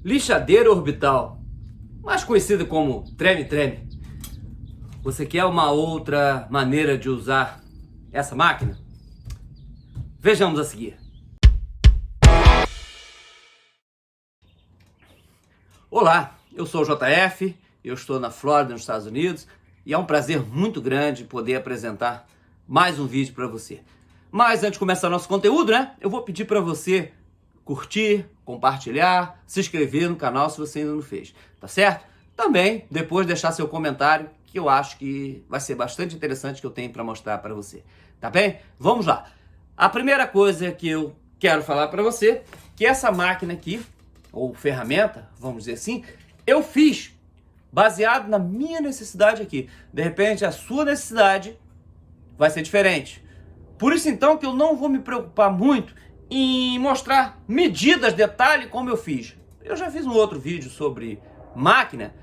Lixadeira orbital, mais conhecida como treme-treme. Você quer uma outra maneira de usar essa máquina? Vejamos a seguir. Olá, eu sou o JF, eu estou na Flórida, nos Estados Unidos, e é um prazer muito grande poder apresentar mais um vídeo para você. Mas antes de começar nosso conteúdo, eu vou pedir para você curtir, compartilhar, se inscrever no canal se você ainda não fez, tá certo? Também depois deixar seu comentário, que eu acho que vai ser bastante interessante que eu tenho para mostrar para você, tá bem? Vamos lá. A primeira coisa que eu quero falar para você, que essa máquina aqui, ou ferramenta, vamos dizer assim, eu fiz baseado na minha necessidade aqui. De repente a sua necessidade vai ser diferente. Por isso então que eu não vou me preocupar muito em mostrar medidas, detalhe como eu fiz. Eu já fiz um outro vídeo sobre máquina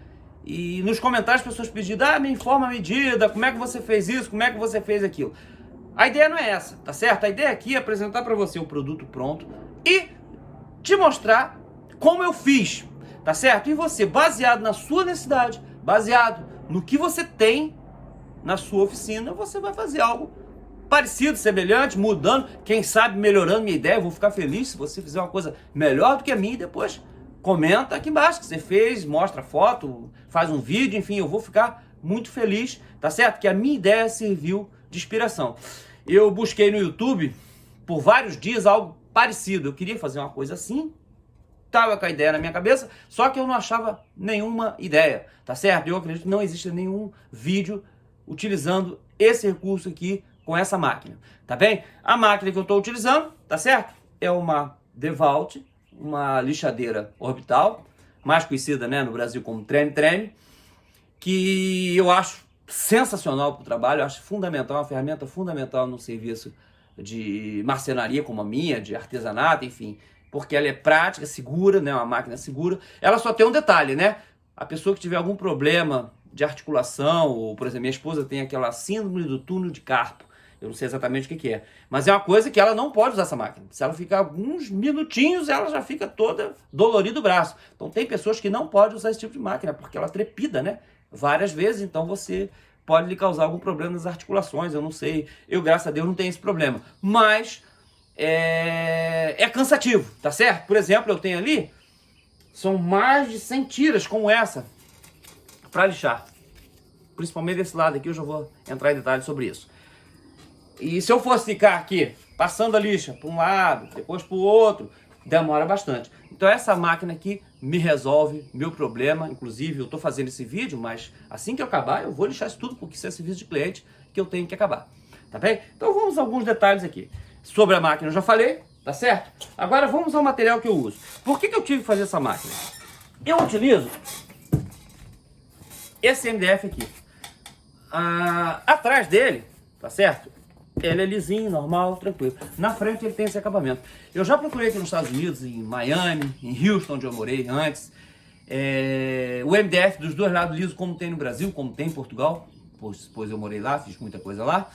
e nos comentários as pessoas pedindo, me informa a medida, como é que você fez isso, como é que você fez aquilo. A ideia não é essa, tá certo? A ideia aqui é apresentar para você o produto pronto e te mostrar como eu fiz, tá certo? E você, baseado na sua necessidade, baseado no que você tem na sua oficina, você vai fazer algo parecido, semelhante, mudando, quem sabe melhorando minha ideia. Eu vou ficar feliz se você fizer uma coisa melhor do que a minha e depois comenta aqui embaixo que você fez, mostra foto, faz um vídeo, enfim, eu vou ficar muito feliz, tá certo? Que a minha ideia serviu de inspiração. Eu busquei no YouTube por vários dias algo parecido, eu queria fazer uma coisa assim, estava com a ideia na minha cabeça, só que eu não achava nenhuma ideia, tá certo? Eu acredito que não existe nenhum vídeo utilizando esse recurso aqui com essa máquina, tá bem? A máquina que eu estou utilizando, tá certo? É uma DeWalt, uma lixadeira orbital, mais conhecida, no Brasil como treme-treme, que eu acho sensacional para o trabalho, eu acho fundamental, uma ferramenta fundamental no serviço de marcenaria como a minha, de artesanato, enfim, porque ela é prática, segura, uma máquina segura. Ela só tem um detalhe, a pessoa que tiver algum problema de articulação, ou, por exemplo, minha esposa tem aquela síndrome do túnel de carpo, eu não sei exatamente o que é, mas é uma coisa que ela não pode usar essa máquina. Se ela ficar alguns minutinhos, ela já fica toda dolorida o braço. Então tem pessoas que não podem usar esse tipo de máquina, porque ela trepida, várias vezes, então você pode lhe causar algum problema nas articulações, eu não sei. Eu, graças a Deus, não tenho esse problema. Mas é cansativo, tá certo? Por exemplo, eu tenho ali, são mais de 100 tiras como essa, para lixar. Principalmente desse lado aqui, eu já vou entrar em detalhes sobre isso. E se eu fosse ficar aqui, passando a lixa para um lado, depois para o outro, demora bastante. Então essa máquina aqui me resolve meu problema. Inclusive eu estou fazendo esse vídeo, mas assim que eu acabar eu vou lixar isso tudo, porque isso é serviço de cliente que eu tenho que acabar. Tá bem? Então vamos a alguns detalhes aqui. Sobre a máquina eu já falei, tá certo? Agora vamos ao material que eu uso. Por que eu tive que fazer essa máquina? Eu utilizo esse MDF aqui. Atrás dele, tá certo? Ele é lisinho, normal, tranquilo. Na frente ele tem esse acabamento. Eu já procurei aqui nos Estados Unidos, em Miami, em Houston, onde eu morei antes, o MDF dos dois lados liso, como tem no Brasil, como tem em Portugal, pois eu morei lá, fiz muita coisa lá.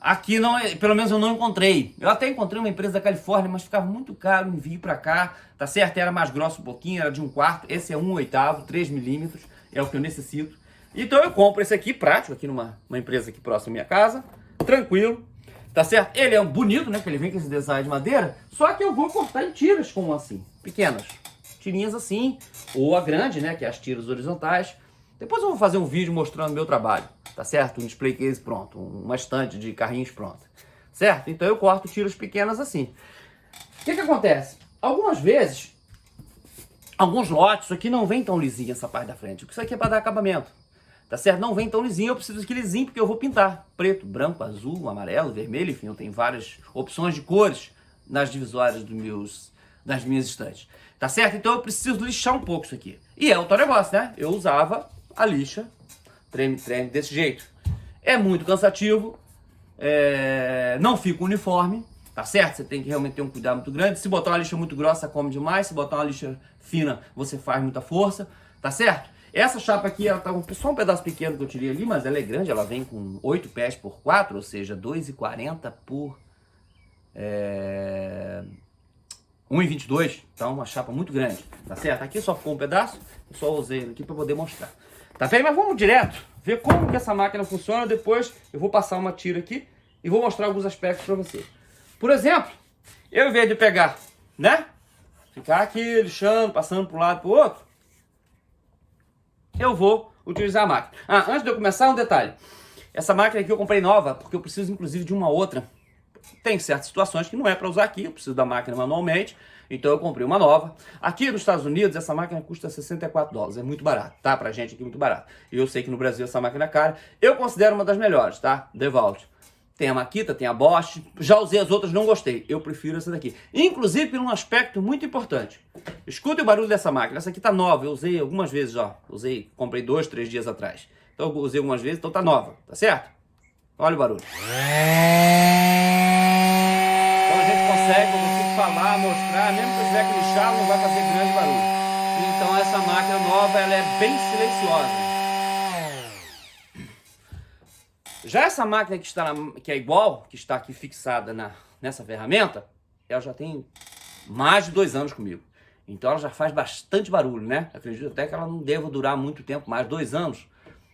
Aqui não, pelo menos eu não encontrei. Eu até encontrei uma empresa da Califórnia, mas ficava muito caro o envio para cá, tá certo? Era mais grosso um pouquinho, era de 1/4. Esse é 1/8, 3 milímetros, é o que eu necessito. Então eu compro esse aqui, prático, aqui numa empresa aqui próxima à minha casa, tranquilo, tá certo? Ele é bonito, que ele vem com esse design de madeira, só que eu vou cortar em tiras como assim, pequenas, tirinhas assim, ou a grande, que é as tiras horizontais. Depois eu vou fazer um vídeo mostrando o meu trabalho, tá certo? Um display case pronto, uma estante de carrinhos pronta, certo? Então eu corto tiras pequenas assim. O que acontece? Algumas vezes, alguns lotes, isso aqui não vem tão lisinho essa parte da frente, isso aqui é para dar acabamento. Tá certo? Não vem tão lisinho, eu preciso daquele lisinho porque eu vou pintar. Preto, branco, azul, amarelo, vermelho, enfim, eu tenho várias opções de cores nas divisórias das minhas estantes. Tá certo? Então eu preciso lixar um pouco isso aqui. E é outro negócio, Eu usava a lixa treme-treme desse jeito. É muito cansativo, não fica uniforme, tá certo? Você tem que realmente ter um cuidado muito grande. Se botar uma lixa muito grossa, come demais. Se botar uma lixa fina, você faz muita força, tá certo? Essa chapa aqui, ela tá só um pedaço pequeno que eu tirei ali, mas ela é grande, ela vem com 8 pés por 4, ou seja, 2,40 por 1,22, então uma chapa muito grande, tá certo? Aqui só ficou um pedaço, eu só usei ele aqui para poder mostrar. Tá bem? Mas vamos direto ver como que essa máquina funciona. Depois eu vou passar uma tira aqui e vou mostrar alguns aspectos para você. Por exemplo, eu, em vez de pegar, né, ficar aqui lixando, passando para um lado para o outro, eu vou utilizar a máquina. Antes de eu começar, um detalhe. Essa máquina aqui eu comprei nova, porque eu preciso inclusive de uma outra. Tem certas situações que não é para usar aqui, eu preciso da máquina manualmente, então eu comprei uma nova. Aqui nos Estados Unidos essa máquina custa $64, é muito barato, tá? Pra gente aqui muito barato. E eu sei que no Brasil essa máquina é cara, eu considero uma das melhores, tá? DeWalt. Tem a Makita, tem a Bosch, já usei as outras, não gostei, eu prefiro essa daqui. Inclusive por um aspecto muito importante. Escuta o barulho dessa máquina, essa aqui tá nova, eu usei algumas vezes já, comprei 2, 3 dias atrás. Então eu usei algumas vezes, então tá nova, tá certo? Olha o barulho. Então a gente consegue, eu consigo falar, mostrar, mesmo que eu tiver que lixar, não vai fazer grande barulho. Então essa máquina nova, ela é bem silenciosa. Já essa máquina que é igual, que está aqui fixada nessa ferramenta, ela já tem mais de 2 anos comigo. Então ela já faz bastante barulho, né? Acredito até que ela não deva durar muito tempo, mais 2 anos.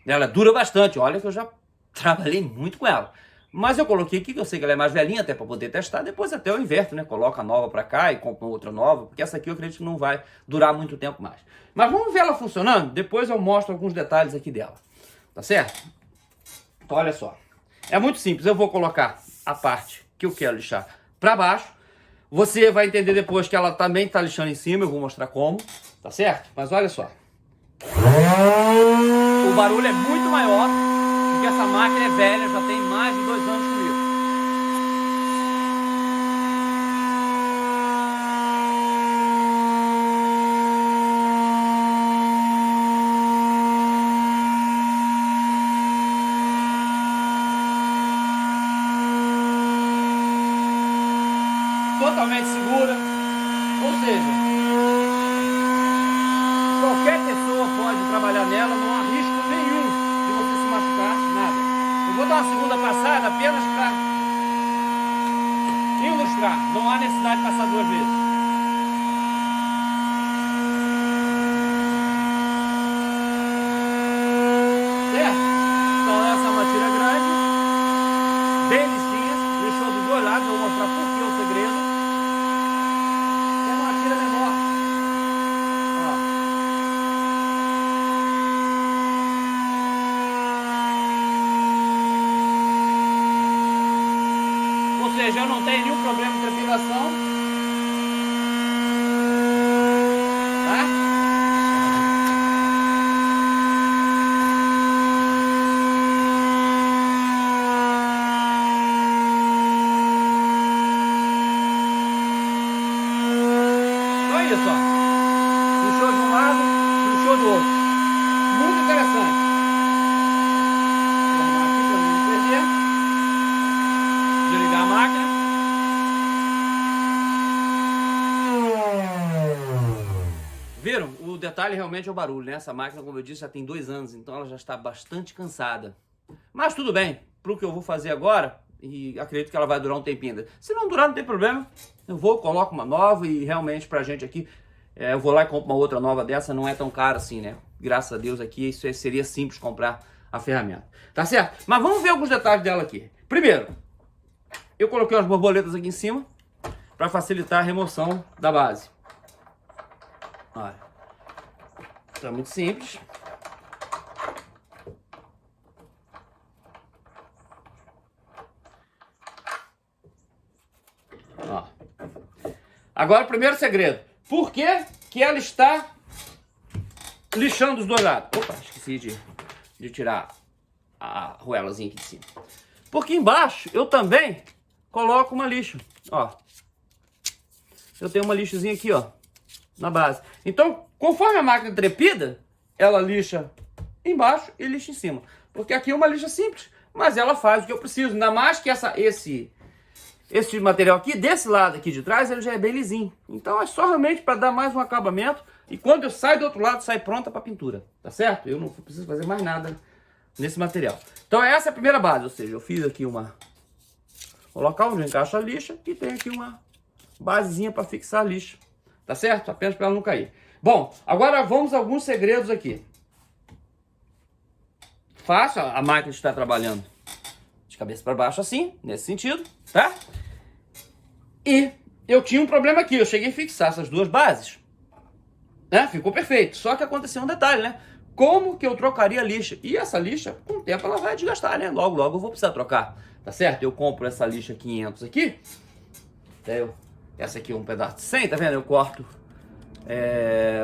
Ela dura bastante, olha que eu já trabalhei muito com ela. Mas eu coloquei aqui, que eu sei que ela é mais velhinha, até para poder testar. Depois até eu inverto, né? Coloco a nova para cá e compro outra nova, porque essa aqui eu acredito que não vai durar muito tempo mais. Mas vamos ver ela funcionando? Depois eu mostro alguns detalhes aqui dela. Tá certo? Então, olha só. É muito simples. Eu vou colocar a parte que eu quero lixar para baixo. Você vai entender depois que ela também está lixando em cima. Eu vou mostrar como. Tá certo? Mas olha só. O barulho é muito maior, porque essa máquina é velha, já tem mais de 2 anos comigo. Totalmente segura, ou seja, qualquer pessoa pode trabalhar nela, não há risco nenhum de você se machucar, nada. Eu vou dar uma segunda passada apenas para ilustrar, não há necessidade de passar 2 vezes. Certo? Então essa é uma tira grande, bem listinha, lixou dos 2 lados, eu vou mostrar por que é o segredo. Ou seja, eu não tenho nenhum problema de trepidação. Tá? Então é isso, ó. Puxou de um lado, puxou do outro. Muito interessante. Vou arrumar aqui para não perder. Desligar a máquina. Viram? O detalhe realmente é o barulho, né? Essa máquina, como eu disse, já tem 2 anos, então ela já está bastante cansada. Mas tudo bem, para o que eu vou fazer agora, e acredito que ela vai durar um tempinho ainda. Se não durar, não tem problema. Eu vou, coloco uma nova e realmente pra gente aqui, eu vou lá e compro uma outra nova dessa, não é tão caro assim, né? Graças a Deus aqui, isso seria simples comprar a ferramenta. Tá certo? Mas vamos ver alguns detalhes dela aqui. Primeiro, eu coloquei umas borboletas aqui em cima para facilitar a remoção da base. Olha, então é muito simples. Ó. Agora o primeiro segredo. Por que que ela está lixando os 2 lados? Opa, esqueci de tirar a arruelazinha aqui de cima. Porque embaixo eu também coloco uma lixa. Ó. Eu tenho uma lixazinha aqui, ó, na base. Então, conforme a máquina trepida, ela lixa embaixo e lixa em cima. Porque aqui é uma lixa simples, mas ela faz o que eu preciso. Ainda mais que esse material aqui, desse lado aqui de trás, ele já é bem lisinho. Então é só realmente para dar mais um acabamento. E quando eu saio do outro lado, sai pronta para pintura. Tá certo? Eu não preciso fazer mais nada nesse material. Então essa é a primeira base. Ou seja, eu fiz aqui o local onde encaixa a lixa e tem aqui uma basezinha para fixar a lixa, tá certo? Apenas para ela não cair. Bom, agora vamos a alguns segredos aqui. Fácil, a máquina está trabalhando de cabeça para baixo assim, nesse sentido, tá? E eu tinha um problema aqui, eu cheguei a fixar essas duas bases, né? Ficou perfeito, só que aconteceu um detalhe, né? Como que eu trocaria a lixa? E essa lixa, com o tempo, ela vai desgastar, né? Logo, logo eu vou precisar trocar, tá certo? Eu compro essa lixa 500 aqui, essa aqui é um pedaço de 100, tá vendo? Eu corto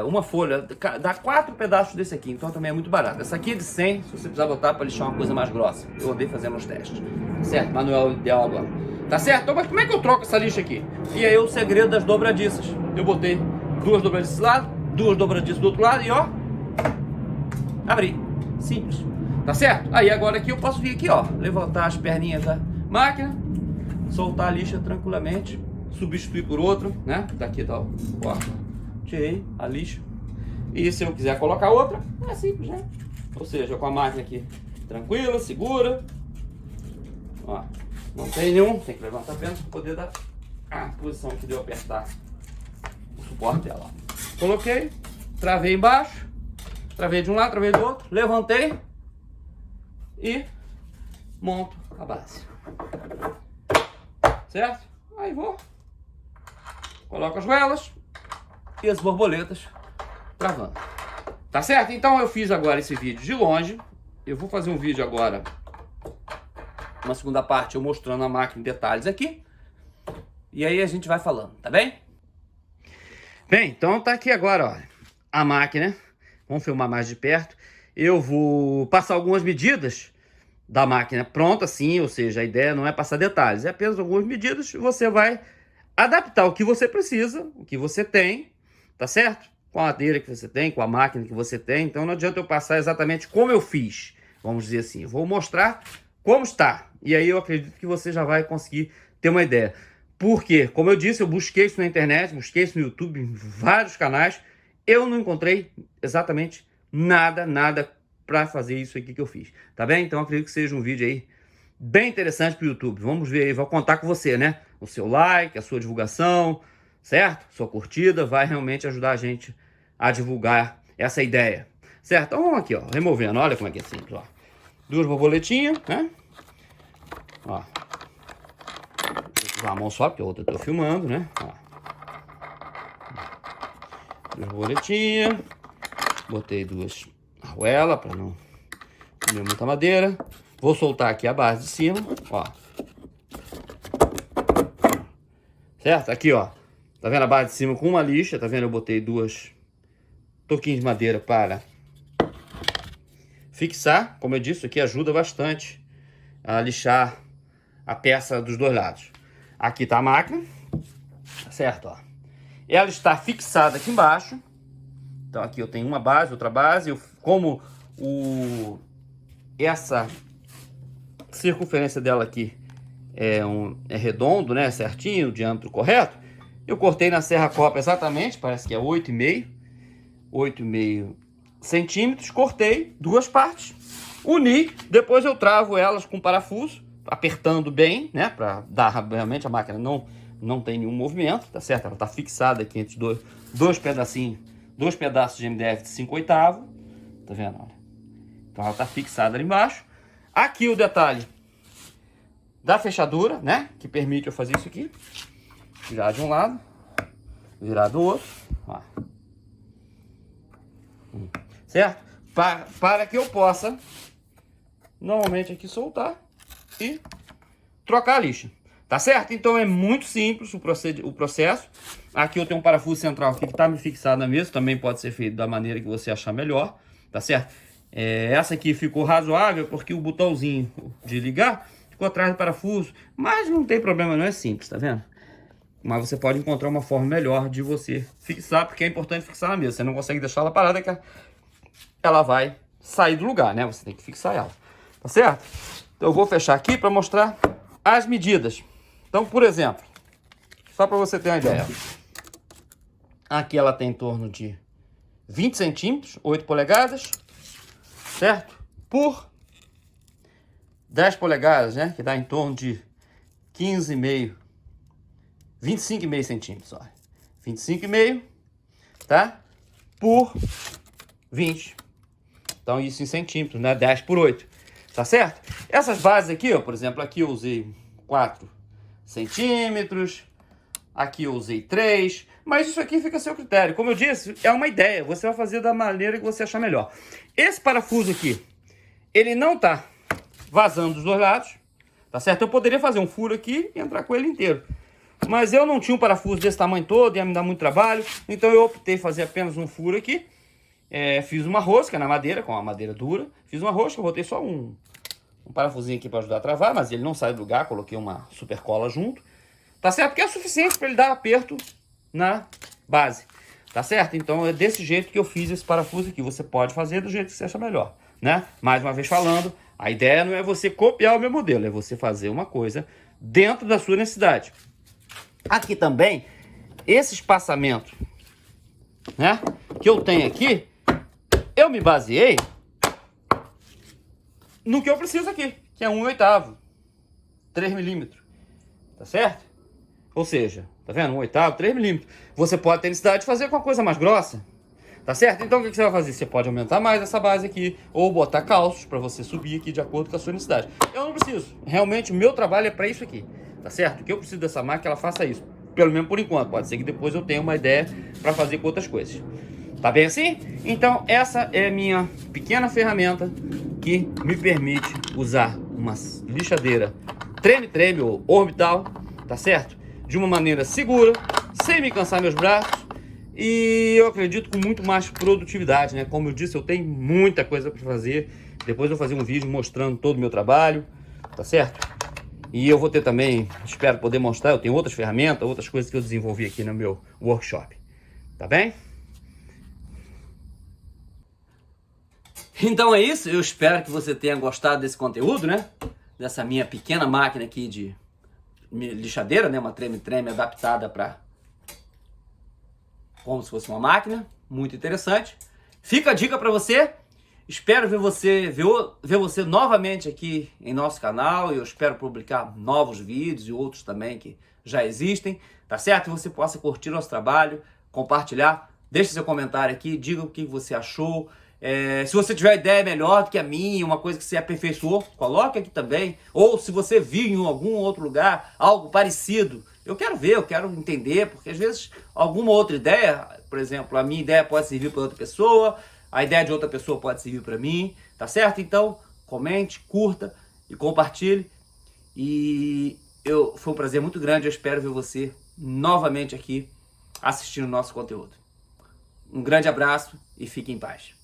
uma folha, dá 4 pedaços desse aqui, então também é muito barato. Essa aqui é de 100, se você precisar botar para lixar uma coisa mais grossa. Eu andei fazendo os testes, certo? Mas não é o ideal agora. Tá certo? Então, mas como é que eu troco essa lixa aqui? E aí o segredo das dobradiças. Eu botei 2 dobradiças desse lado, 2 dobradiças do outro lado e ó, abri. Simples. Tá certo? Aí agora aqui eu posso vir aqui, ó, levantar as perninhas da máquina, soltar a lixa tranquilamente, substituir por outra, né? Daqui tá, ó, tirei a lixa. E se eu quiser colocar outra, é simples, né? Ou seja, com a máquina aqui tranquila, segura. Ó, não tem nenhum, tem que levantar apenas para poder dar a posição que deu apertar o suporte dela. Ó. Coloquei, travei embaixo, travei de um lado, travei do outro, levantei e monto a base. Certo? Aí vou, coloco as goelas e as borboletas travando. Tá certo? Então eu fiz agora esse vídeo de longe. Eu vou fazer um vídeo agora, uma segunda parte, eu mostrando a máquina em detalhes aqui. E aí a gente vai falando, tá bem? Bem, então tá aqui agora, ó, a máquina. Vamos filmar mais de perto. Eu vou passar algumas medidas da máquina pronta, sim, ou seja, a ideia não é passar detalhes, é apenas algumas medidas. Você vai adaptar o que você precisa, o que você tem, tá certo? Com a madeira que você tem, com a máquina que você tem. Então não adianta eu passar exatamente como eu fiz, vamos dizer assim. Eu vou mostrar como está. E aí eu acredito que você já vai conseguir ter uma ideia. Porque, como eu disse, eu busquei isso na internet, busquei isso no YouTube, em vários canais. Eu não encontrei exatamente nada para fazer isso aqui que eu fiz. Tá bem? Então eu acredito que seja um vídeo aí bem interessante para o YouTube. Vamos ver aí, vou contar com você, né? O seu like, a sua divulgação, certo? Sua curtida vai realmente ajudar a gente a divulgar essa ideia, certo? Então vamos aqui, ó, removendo, olha como é que é simples, ó. 2 borboletinhas, né? Ó. Vou usar a mão só, porque a outra eu tô filmando, né? Ó. 2 borboletinhas. Botei 2 arruelas para não comer muita madeira. Vou soltar aqui a base de cima, ó. Certo? Aqui, ó. Tá vendo a base de cima com uma lixa? Tá vendo? Eu botei 2 toquinhos de madeira para fixar. Como eu disse, isso aqui ajuda bastante a lixar a peça dos dois lados. Aqui tá a máquina, certo? Ó. Ela está fixada aqui embaixo. Então aqui eu tenho uma base, outra base. Como essa circunferência dela aqui é redondo, né? Certinho, o diâmetro correto. Eu cortei na serra copa exatamente, parece que é 8,5 centímetros. Cortei 2 partes, uni, depois eu travo elas com parafuso, apertando bem, né? Para dar realmente a máquina não tem nenhum movimento, tá certo? Ela tá fixada aqui entre dois pedacinhos, 2 pedaços de MDF de 5/8, tá vendo? Olha. Então ela tá fixada ali embaixo. Aqui o detalhe da fechadura, né? Que permite eu fazer isso aqui. Virar de um lado, virar do outro, ó. Certo? Para que eu possa, normalmente aqui, soltar e trocar a lixa. Tá certo? Então é muito simples o processo. Aqui eu tenho um parafuso central aqui que tá me fixado na mesa. Também pode ser feito da maneira que você achar melhor. Tá certo? Essa aqui ficou razoável porque o botãozinho de ligar ficou atrás do parafuso. Mas não tem problema, não é simples, tá vendo? Mas você pode encontrar uma forma melhor de você fixar, porque é importante fixar na mesa. Você não consegue deixar ela parada que ela vai sair do lugar, né? Você tem que fixar ela, tá certo? Então eu vou fechar aqui para mostrar as medidas. Então, por exemplo, só para você ter uma ideia. Aqui ela tem em torno de 20 centímetros, 8 polegadas, certo? Por 10 polegadas, né? Que dá em torno de 15,5 25,5 centímetros, ó. 25,5, tá? Por 20. Então isso em centímetros, né? 10 por 8, tá certo? Essas bases aqui, ó, por exemplo, aqui eu usei 4 centímetros, aqui eu usei 3, mas isso aqui fica a seu critério. Como eu disse, é uma ideia, você vai fazer da maneira que você achar melhor. Esse parafuso aqui, ele não tá vazando dos dois lados, tá certo? Eu poderia fazer um furo aqui e entrar com ele inteiro, mas eu não tinha um parafuso desse tamanho todo, ia me dar muito trabalho, então eu optei em fazer apenas um furo aqui. Fiz uma rosca na madeira, com a madeira dura, fiz uma rosca, botei só um parafusinho aqui para ajudar a travar, mas ele não sai do lugar, coloquei uma super cola junto, tá certo? Que é suficiente para ele dar aperto na base, tá certo? Então é desse jeito que eu fiz esse parafuso aqui, você pode fazer do jeito que você acha melhor, né? Mais uma vez falando, a ideia não é você copiar o meu modelo, é você fazer uma coisa dentro da sua necessidade. Aqui também, esse espaçamento, né, que eu tenho aqui, eu me baseei no que eu preciso aqui, que é 1/8, 3 milímetros, tá certo? Ou seja, tá vendo? 1/8, 3 milímetros. Você pode ter necessidade de fazer com uma coisa mais grossa, tá certo? Então o que você vai fazer? Você pode aumentar mais essa base aqui, ou botar calços para você subir aqui de acordo com a sua necessidade. Eu não preciso, realmente o meu trabalho é para isso aqui, tá certo? O que eu preciso dessa máquina, ela faça isso, pelo menos por enquanto. Pode ser que depois eu tenha uma ideia para fazer com outras coisas. Tá bem assim? Então essa é a minha pequena ferramenta que me permite usar uma lixadeira treme-treme ou orbital, tá certo? De uma maneira segura, sem me cansar meus braços e eu acredito com muito mais produtividade, né? Como eu disse, eu tenho muita coisa para fazer. Depois eu vou fazer um vídeo mostrando todo o meu trabalho, tá certo? E eu vou ter também, espero poder mostrar, eu tenho outras ferramentas, outras coisas que eu desenvolvi aqui no meu workshop, tá bem? Então é isso, eu espero que você tenha gostado desse conteúdo, né? Dessa minha pequena máquina aqui de lixadeira, né? Uma treme-treme adaptada para como se fosse uma máquina, muito interessante. Fica a dica para você, espero ver você novamente aqui em nosso canal, e eu espero publicar novos vídeos e outros também que já existem, tá certo? E você possa curtir nosso trabalho, compartilhar, deixe seu comentário aqui, diga o que você achou. Se você tiver ideia melhor do que a minha, uma coisa que você aperfeiçoou, coloque aqui também. Ou se você viu em algum outro lugar algo parecido, eu quero ver, eu quero entender, porque às vezes alguma outra ideia, por exemplo, a minha ideia pode servir para outra pessoa, a ideia de outra pessoa pode servir para mim, tá certo? Então, comente, curta e compartilhe. Foi um prazer muito grande, eu espero ver você novamente aqui assistindo o nosso conteúdo. Um grande abraço e fique em paz.